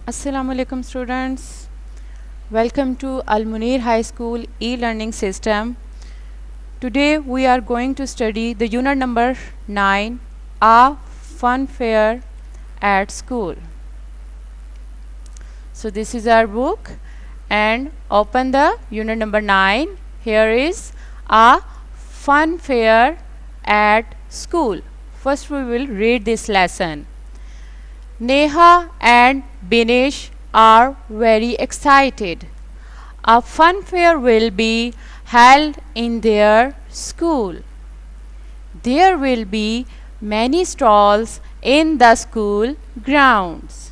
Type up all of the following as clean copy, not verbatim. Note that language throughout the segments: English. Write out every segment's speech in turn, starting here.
Assalamu alaikum students. Welcome to Al Munir High School e-learning system. Today we are going to study the unit number 9, A Fun Fair at School. So this is our book and open the unit number 9. Here is A Fun Fair at School. First we will read this lesson. Neha and Binish are very excited. A fun fair will be held in their school. There will be many stalls in the school grounds.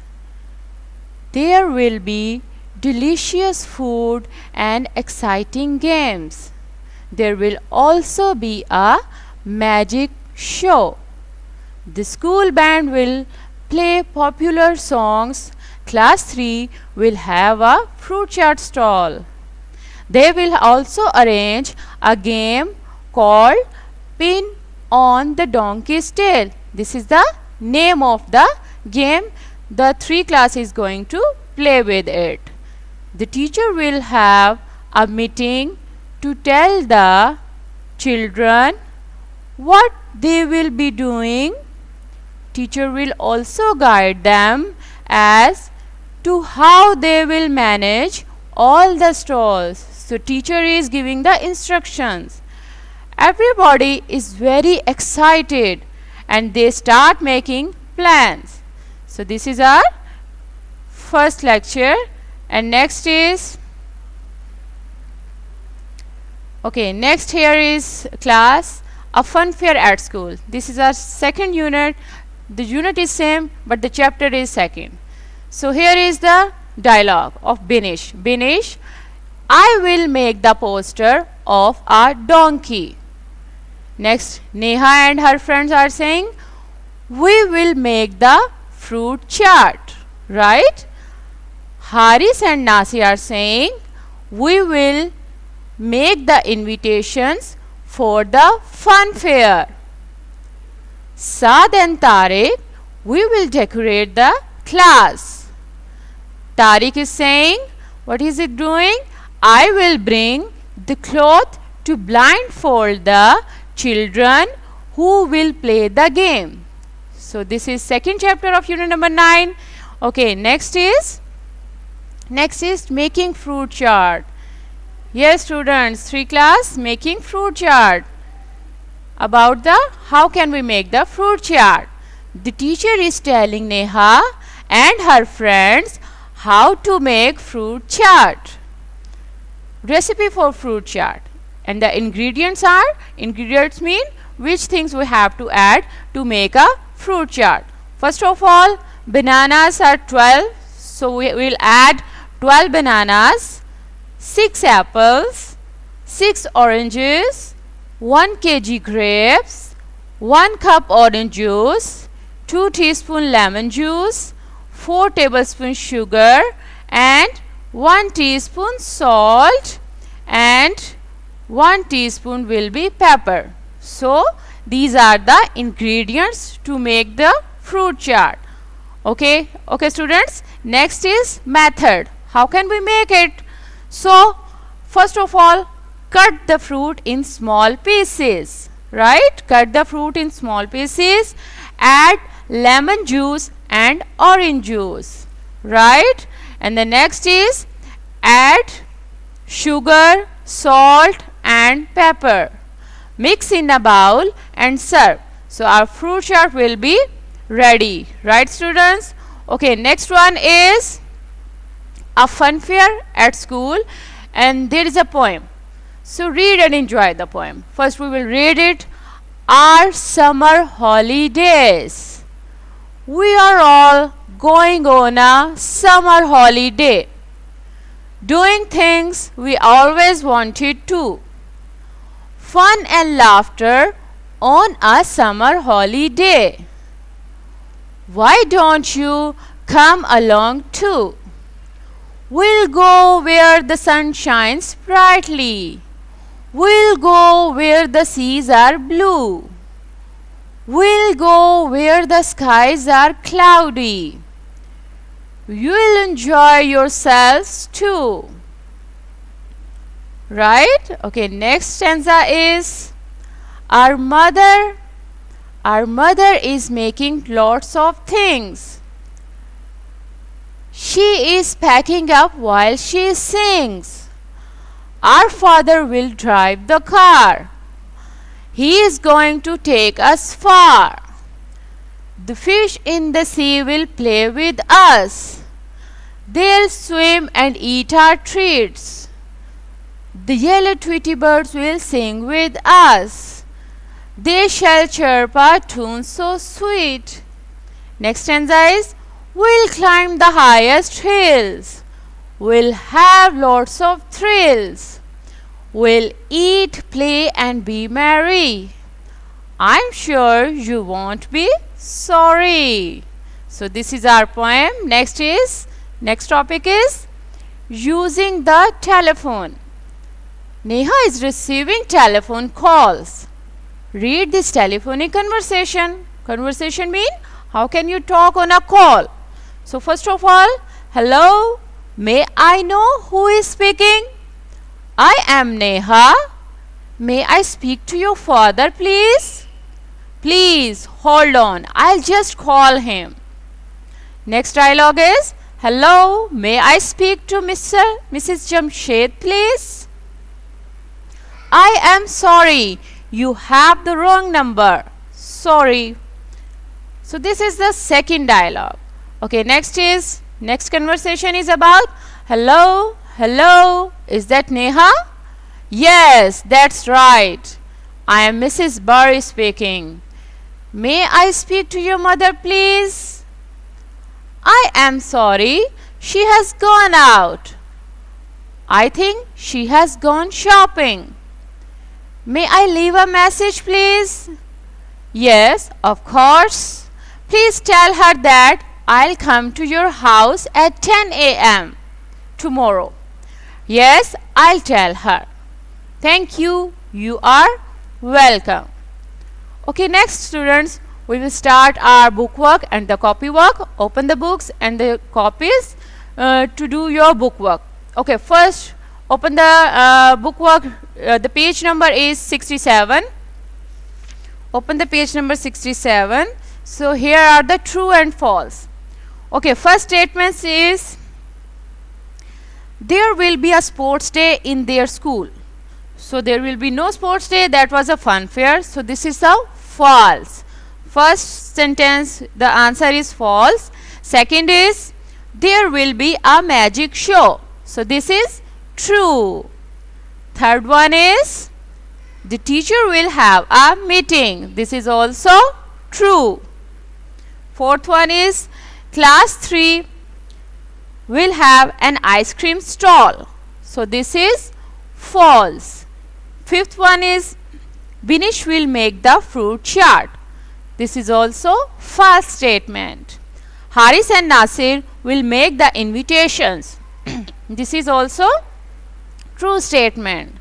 There will be delicious food and exciting games. There will also be a magic show. The school band will play popular songs. Class 3 will have a fruit chart stall. They will also arrange a game called Pin on the Donkey's Tail. This is the name of the game. The 3 class is going to play with it. The teacher will have a meeting to tell the children what they will be doing. Teacher will also guide them as to how they will manage all the stalls. So teacher is giving the instructions. Everybody is very excited and they start making plans. So this is our first lecture, and next is next here is class A Fun Fair at School. This is our second unit. The unit is same but the chapter is second. So here is the dialogue of Binish. Binish, I will make the poster of a donkey. Next, Neha and her friends are saying, we will make the fruit chart, right? Haris and Nasi are saying, we will make the invitations for the fun fair. Saad and Tariq, we will decorate the class. Tariq is saying, what is it doing? I will bring the cloth to blindfold the children who will play the game. So this is second chapter of unit number 9. Next is making fruit chart. Yes students, 3 class making fruit chart. About the how can we make the fruit chart. The teacher is telling Neha and her friends how to make fruit chart. Recipe for fruit chart, and the ingredients mean which things we have to add to make a fruit chart. First of all, bananas are 12, so we will add 12 bananas, 6 apples, 6 oranges, 1 kg grapes, 1 cup orange juice, 2 teaspoon lemon juice, 4 tablespoons sugar and 1 teaspoon salt, and 1 teaspoon will be pepper. So these are the ingredients to make the fruit chart. Okay students, next is method. How can we make it? So first of all, cut the fruit in small pieces, right? Cut the fruit in small pieces, add lemon juice and orange juice, right? And the next is add sugar, salt and pepper. Mix in a bowl and serve. So our fruit chart will be ready, right students? Next one is A Fun Fair at School, and there is a poem. So read and enjoy the poem. First we will read it. Our summer holidays. We are all going on a summer holiday, doing things we always wanted to. Fun and laughter on a summer holiday. Why don't you come along too? We'll go where the sun shines brightly. We'll go where the seas are blue. We'll go where the skies are cloudy. You will enjoy yourselves too. Right? Okay, next stanza is our mother. Our mother is making lots of things. She is packing up while she sings. Our father will drive the car. He is going to take us far. The fish in the sea will play with us. They'll swim and eat our treats. The yellow Tweety birds will sing with us. They shall chirp our tunes so sweet. Next stanza is, we'll climb the highest hills. We'll have lots of thrills. We'll eat, play and be merry. I'm sure you won't be sorry. So this is our poem. Next topic is using the telephone. Neha is receiving telephone calls. Read this telephonic conversation. Conversation mean how can you talk on a call? So first of all, hello, may I know who is speaking? I am Neha. May I speak to your father, please? Please hold on, I'll just call him. Next dialogue is, hello, may I speak to Mrs. Jamshed, please? I am sorry, you have the wrong number. Sorry. So this is the second dialogue. Okay, next conversation is about, hello, is that Neha? Yes, that's right. I am Mrs. Barry speaking. May I speak to your mother, please? I am sorry, she has gone out. I think she has gone shopping. May I leave a message, please? Yes, of course. Please tell her that I'll come to your house at 10 a.m. tomorrow. Yes, I'll tell her. Thank you. You are welcome. Okay, next students, we will start our book work and the copy work. Open the books and the copies to do your book work. Okay, first open the book work. The page number is 67. Open the page number 67. So here are the true and false. Okay, first statement is, there will be a sports day in their school. So there will be no sports day, that was a fun fair. So this is a false. First sentence, the answer is false. Second is, there will be a magic show. So this is true. Third one is, the teacher will have a meeting. This is also true. Fourth one is, class 3 will have an ice cream stall. So this is false. Fifth one is, Binish will make the fruit chart. This is also false statement. Haris and Nasir will make the invitations. This is also true statement.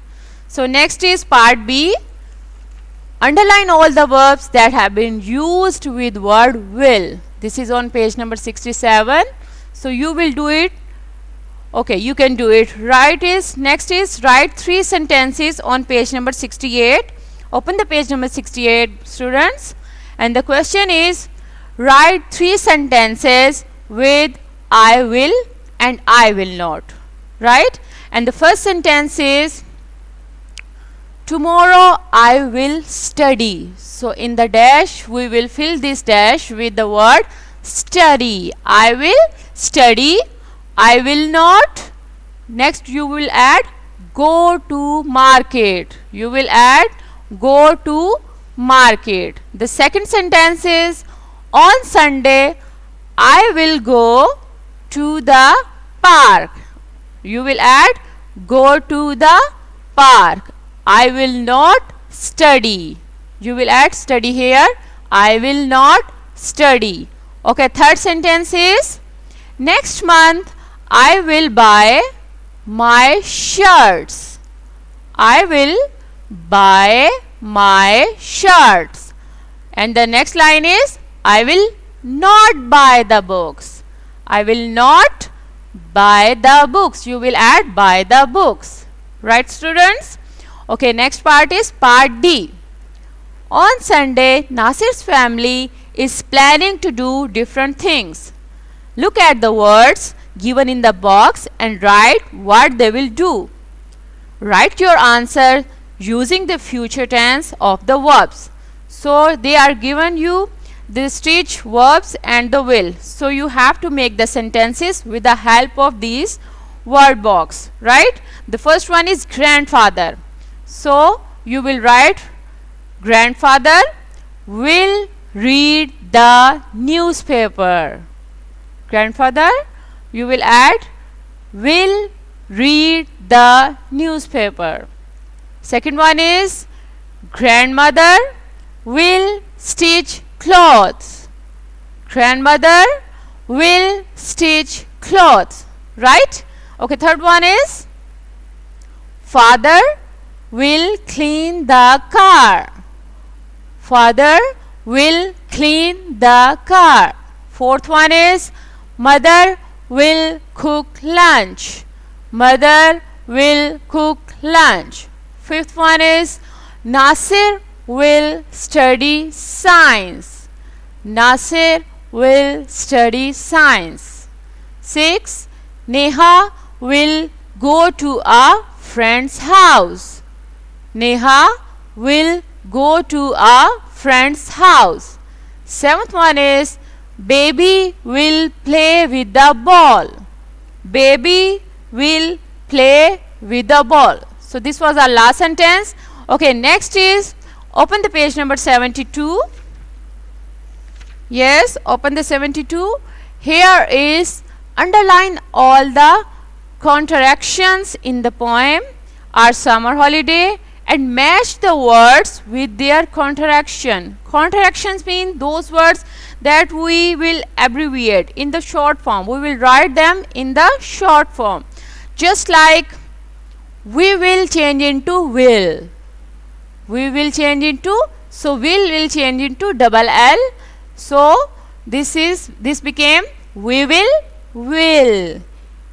So next is part B. Underline all the verbs that have been used with word will. This is on page number 67. So you will do it. Okay, you can do it. Next is write 3 sentences on page number 68. Open the page number 68, students. And the question is, write 3 sentences with I will and I will not. Right? And the first sentence is, tomorrow I will study. So in the dash, we will fill this dash with the word study. I will study. I will not. Next you will add go to market. You will add go to market. The second sentence is, on Sunday I will go to the park. You will add go to the park. I will not study. You will add study here. I will not study. Okay, third sentence is, next month I will buy my shirts. I will buy my shirts. And the next line is, I will not buy the books. I will not buy the books. You will add buy the books. Right, students? Okay, next part is part D. On Sunday, Nasir's family is planning to do different things. Look at the words given in the box and write what they will do. Write your answer using the future tense of the verbs. So they are given you the stitch, verbs and the will. So you have to make the sentences with the help of these word box, right? The first one is grandfather. So you will write grandfather will read the newspaper. Grandfather, you will add will read the newspaper. Second one is grandmother will stitch clothes. Grandmother will stitch clothes. Right? Okay, third one is father will clean the car. Father will clean the car. Fourth one is mother will cook lunch. Mother will cook lunch. Fifth one is Nasir will study science. Nasir will study science. 6. Neha will go to a friend's house. Neha will go to a friend's house. 7th one is baby will play with the ball. Baby will play with the ball. So this was our last sentence. Okay, next is open the page number 72. Yes, open the 72. Here is underline all the contractions in the poem Our Summer Holiday and match the words with their contraction. Contractions mean those words that we will abbreviate in the short form. We will write them in the short form. Just like we will change into will. We will change into, so will change into double L. So this became we will.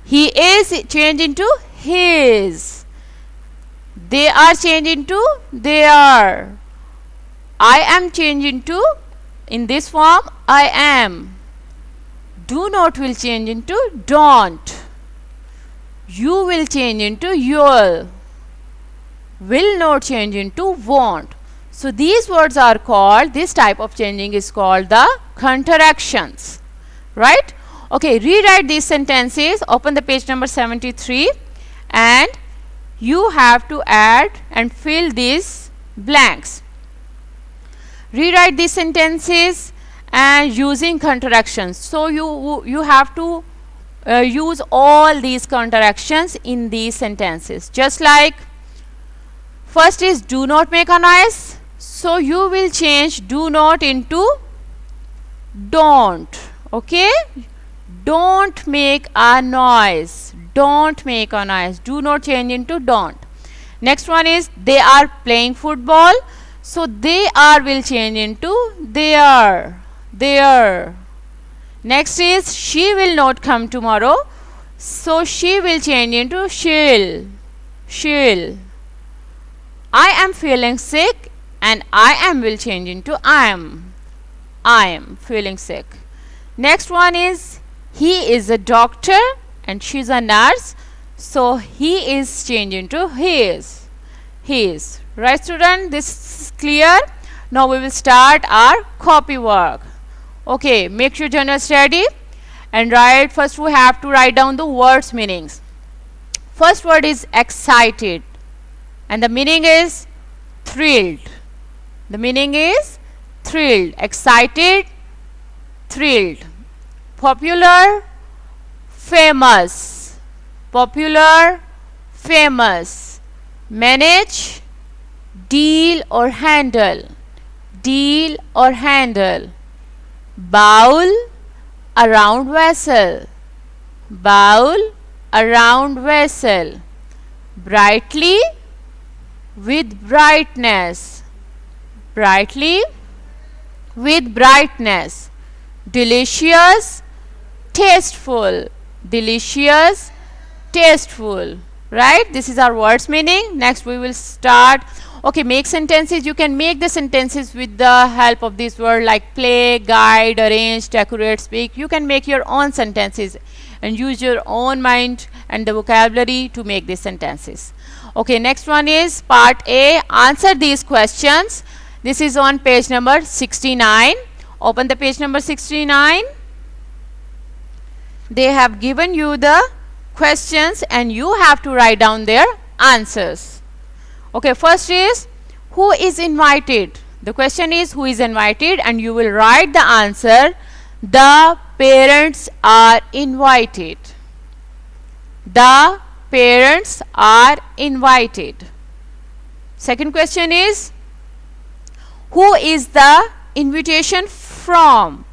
He is changed into his. They are changed into they are. I am changed into, in this form, I am. Do not will change into don't. You will change into you'll. Will not change into won't. So these words are called, this type of changing is called the contractions. Right? Okay, rewrite these sentences. Open the page number 73 and you have to add and fill these blanks. Rewrite these sentences and using contractions. So you have to use all these contractions in these sentences. Just like first is do not make a noise. So you will change do not into don't. Okay? Don't make a noise. Don't make a noise. Do not change into don't. Next one is they are playing football. So they are will change into they are. They are. Next is she will not come tomorrow. So she will change into she'll. She'll. I am feeling sick and I am will change into I am. I am feeling sick. Next one is he is a doctor and she is a nurse. So he is changed into he is. He is. Right, student? This is clear. Now we will start our copy work. Okay, make your journal steady and write. First we have to write down the words meanings. First word is excited and the meaning is thrilled. The meaning is thrilled. Excited, thrilled. Popular, famous. Popular, famous. Manage, deal or handle. Deal or handle. Bowl, around vessel. Bowl, around vessel. Brightly, with brightness. Brightly, with brightness. Delicious, tasteful, delicious, tasteful, right? This is our words meaning. Next we will start. Okay, make sentences. You can make the sentences with the help of this word like play, guide, arrange, decorate, speak. You can make your own sentences and use your own mind and the vocabulary to make these sentences. Okay, next one is part A. Answer these questions. This is on page number 69. Open the page number 69. They have given you the questions and you have to write down their answers. Okay, first is who is invited? The question is who is invited and you will write the answer. The parents are invited. The parents are invited. Second question is who is the invitation from?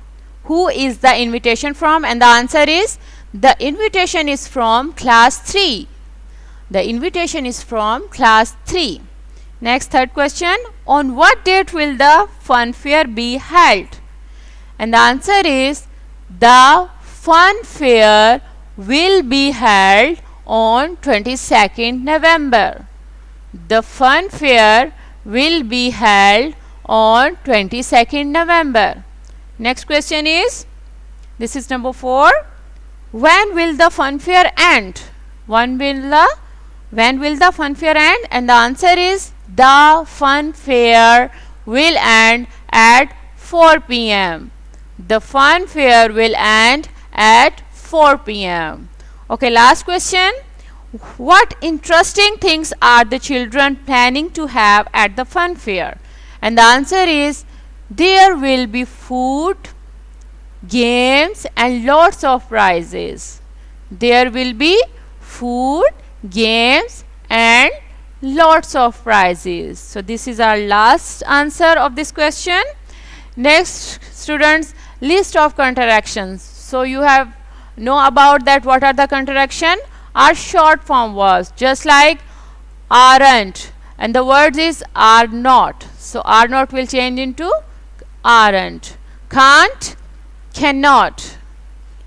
Who is the invitation from? And the answer is the invitation is from class 3. The invitation is from class 3. Next, third question. On what date will the fun fair be held? And the answer is the fun fair will be held on 22nd November. The fun fair will be held on 22nd November. Next question is, this is number 4. When will the fun fair end? When will the fun fair end? And the answer is the fun fair will end at 4 p.m. The fun fair will end at 4 p.m. Okay, last question. What interesting things are the children planning to have at the fun fair? And the answer is there will be food, games and lots of prizes. There will be food, games and lots of prizes. So this is our last answer of this question. Next, students, list of counteractions. So you have know about that what are the counteraction? Are short form words just like aren't, and the word is are not. So are not will change into aren't. Can't, cannot.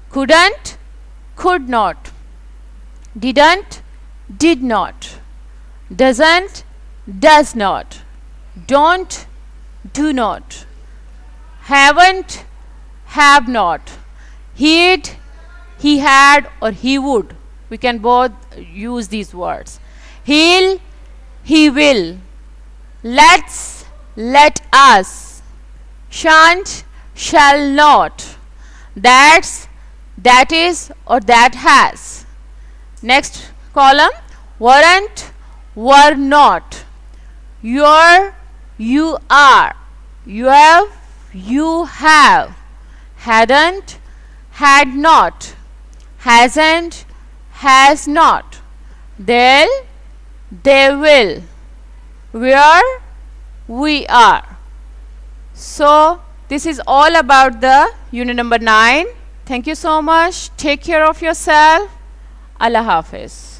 Couldn't, could not. Didn't, did not. Doesn't, does not. Don't, do not. Haven't, have not. He'd, he had or he would. We can both use these words. He'll, he will. Let's, let us. Shan't, shall not. That's, that is or that has. Next column. Weren't, were not. You're, you are. You have. Hadn't, had not. Hasn't, has not. They'll, they will. Where, we are. So this is all about the unit number 9. Thank you so much. Take care of yourself. Allah Hafiz.